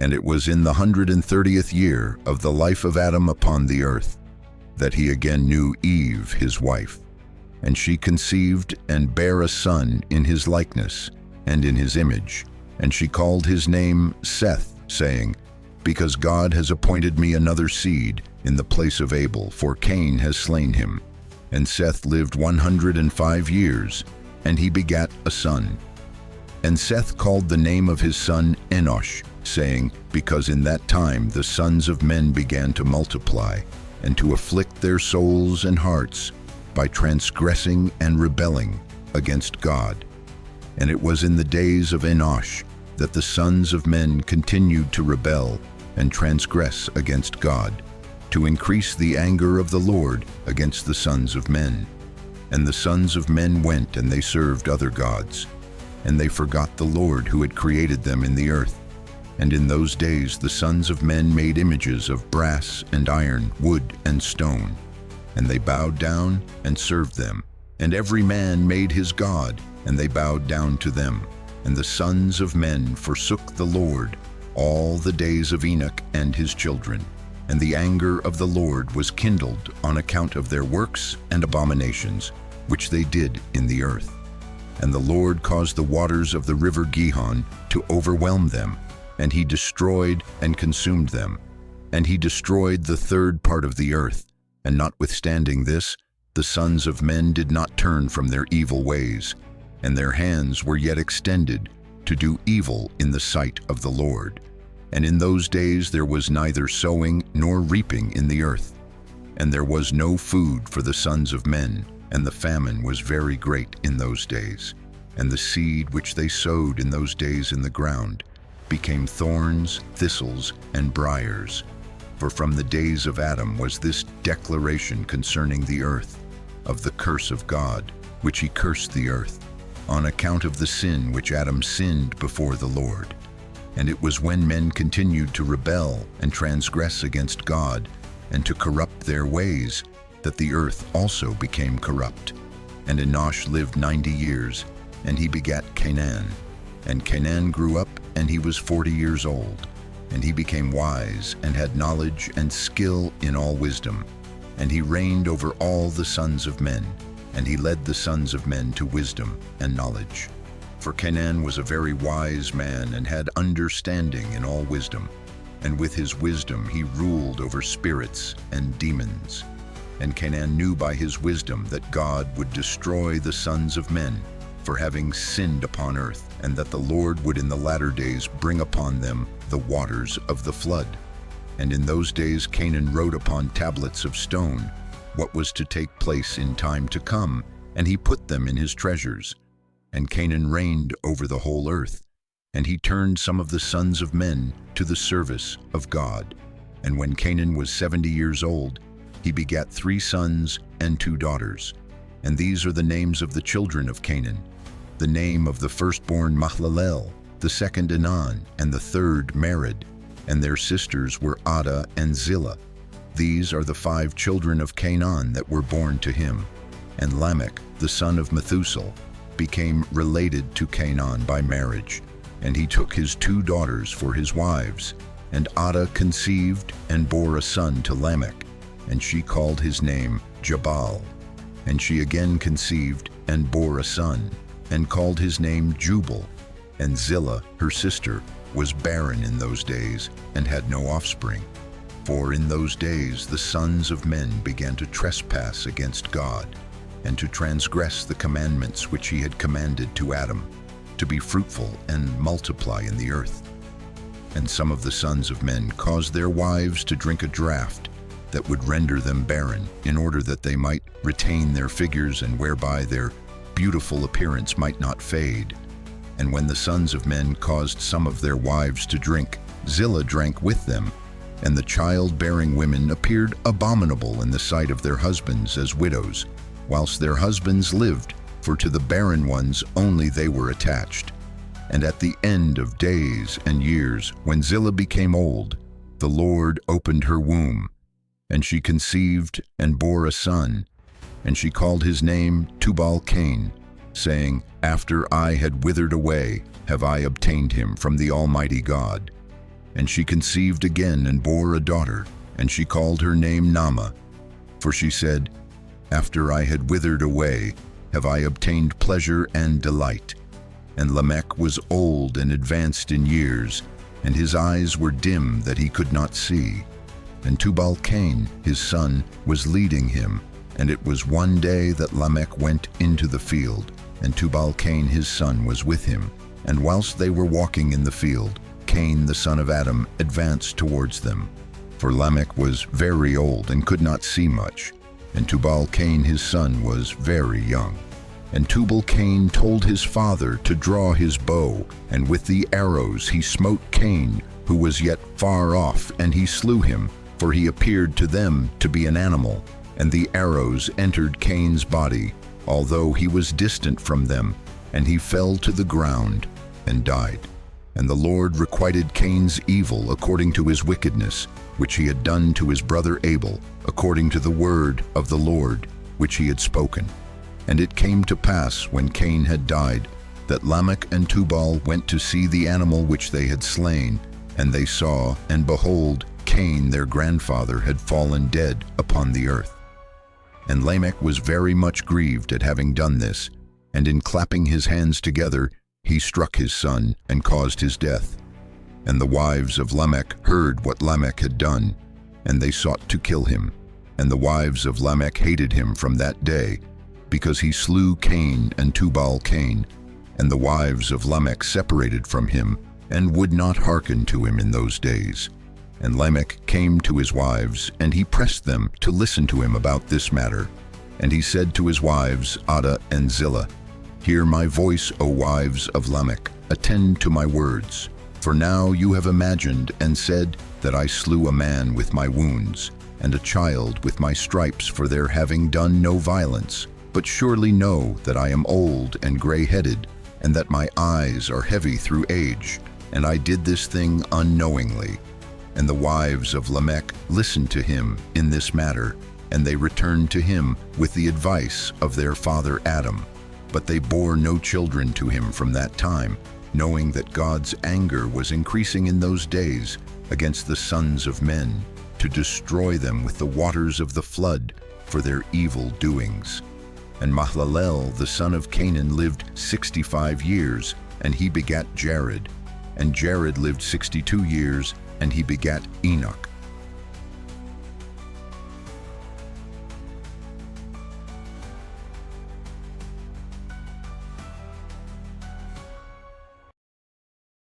And it was in the 130th year of the life of Adam upon the earth that he again knew Eve his wife. And she conceived and bare a son in his likeness and in his image. And she called his name Seth, saying, Because God has appointed me another seed in the place of Abel, for Cain has slain him. And Seth lived 105 years, and he begat a son. And Seth called the name of his son Enosh, saying, Because in that time the sons of men began to multiply, and to afflict their souls and hearts by transgressing and rebelling against God. And it was in the days of Enosh that the sons of men continued to rebel and transgress against God, to increase the anger of the Lord against the sons of men. And the sons of men went and they served other gods, and they forgot the Lord who had created them in the earth. And in those days the sons of men made images of brass and iron, wood and stone, and they bowed down and served them. And every man made his god, and they bowed down to them. And the sons of men forsook the Lord all the days of Enoch and his children. And the anger of the Lord was kindled on account of their works and abominations, which they did in the earth. And the Lord caused the waters of the river Gihon to overwhelm them, and he destroyed and consumed them. And he destroyed the third part of the earth. And notwithstanding this, the sons of men did not turn from their evil ways, and their hands were yet extended to do evil in the sight of the Lord. And in those days there was neither sowing nor reaping in the earth, and there was no food for the sons of men, and the famine was very great in those days. And the seed which they sowed in those days in the ground became thorns, thistles, and briars. For from the days of Adam was this declaration concerning the earth, of the curse of God, which he cursed the earth, on account of the sin which Adam sinned before the Lord. And it was when men continued to rebel and transgress against God, and to corrupt their ways, that the earth also became corrupt. And Enosh lived 90 years, and he begat Cainan. And Cainan grew up, and he was 40 years old. And he became wise, and had knowledge and skill in all wisdom. And he reigned over all the sons of men, and he led the sons of men to wisdom and knowledge. For Cainan was a very wise man, and had understanding in all wisdom. And with his wisdom he ruled over spirits and demons. And Cainan knew by his wisdom that God would destroy the sons of men for having sinned upon earth, and that the Lord would in the latter days bring upon them the waters of the flood. And in those days Cainan wrote upon tablets of stone what was to take place in time to come, and he put them in his treasures. And Cainan reigned over the whole earth, and he turned some of the sons of men to the service of God. And when Cainan was 70 years old, he begat 3 sons and 2 daughters. And these are the names of the children of Cainan: the name of the firstborn Mahlalel, the second Enan, and the third Mered. And their sisters were Adah and Zillah. These are the 5 children of Cainan that were born to him. And Lamech, the son of Methuselah, became related to Cainan by marriage, and he took his 2 daughters for his wives. And Adah conceived and bore a son to Lamech, and she called his name Jabal. And she again conceived and bore a son, and called his name Jubal. And Zillah, her sister, was barren in those days, and had no offspring. For in those days the sons of men began to trespass against God, and to transgress the commandments which he had commanded to Adam, to be fruitful and multiply in the earth. And some of the sons of men caused their wives to drink a draught that would render them barren, in order that they might retain their figures, and whereby their beautiful appearance might not fade. And when the sons of men caused some of their wives to drink, Zillah drank with them, and the child-bearing women appeared abominable in the sight of their husbands as widows, whilst their husbands lived, for to the barren ones only they were attached. And at the end of days and years, when Zillah became old, the Lord opened her womb, and she conceived and bore a son, and she called his name Tubal-Cain, saying, After I had withered away, have I obtained him from the Almighty God. And she conceived again and bore a daughter, and she called her name Naamah. For she said, After I had withered away, have I obtained pleasure and delight. And Lamech was old and advanced in years, and his eyes were dim that he could not see. And Tubal-Cain, his son, was leading him. And it was one day that Lamech went into the field, and Tubal-Cain his son was with him. And whilst they were walking in the field, Cain the son of Adam advanced towards them. For Lamech was very old and could not see much, and Tubal-Cain his son was very young. And Tubal-Cain told his father to draw his bow, and with the arrows he smote Cain, who was yet far off, and he slew him, for he appeared to them to be an animal. And the arrows entered Cain's body, although he was distant from them, and he fell to the ground and died. And the Lord requited Cain's evil according to his wickedness, which he had done to his brother Abel, according to the word of the Lord, which he had spoken. And it came to pass, when Cain had died, that Lamech and Tubal went to see the animal which they had slain. And they saw, and behold, Cain their grandfather had fallen dead upon the earth. And Lamech was very much grieved at having done this, and in clapping his hands together, he struck his son and caused his death. And the wives of Lamech heard what Lamech had done, and they sought to kill him. And the wives of Lamech hated him from that day, because he slew Cain and Tubal-Cain. And the wives of Lamech separated from him, and would not hearken to him in those days. And Lamech came to his wives, and he pressed them to listen to him about this matter. And he said to his wives, Adah and Zillah, Hear my voice, O wives of Lamech, attend to my words. For now you have imagined and said that I slew a man with my wounds, and a child with my stripes for their having done no violence. But surely know that I am old and gray-headed, and that my eyes are heavy through age, and I did this thing unknowingly. And the wives of Lamech listened to him in this matter, and they returned to him with the advice of their father Adam. But they bore no children to him from that time, knowing that God's anger was increasing in those days against the sons of men, to destroy them with the waters of the flood for their evil doings. And Mahalalel the son of Cainan lived 65 years, and he begat Jared. And Jared lived 62 years, and he begat Enoch.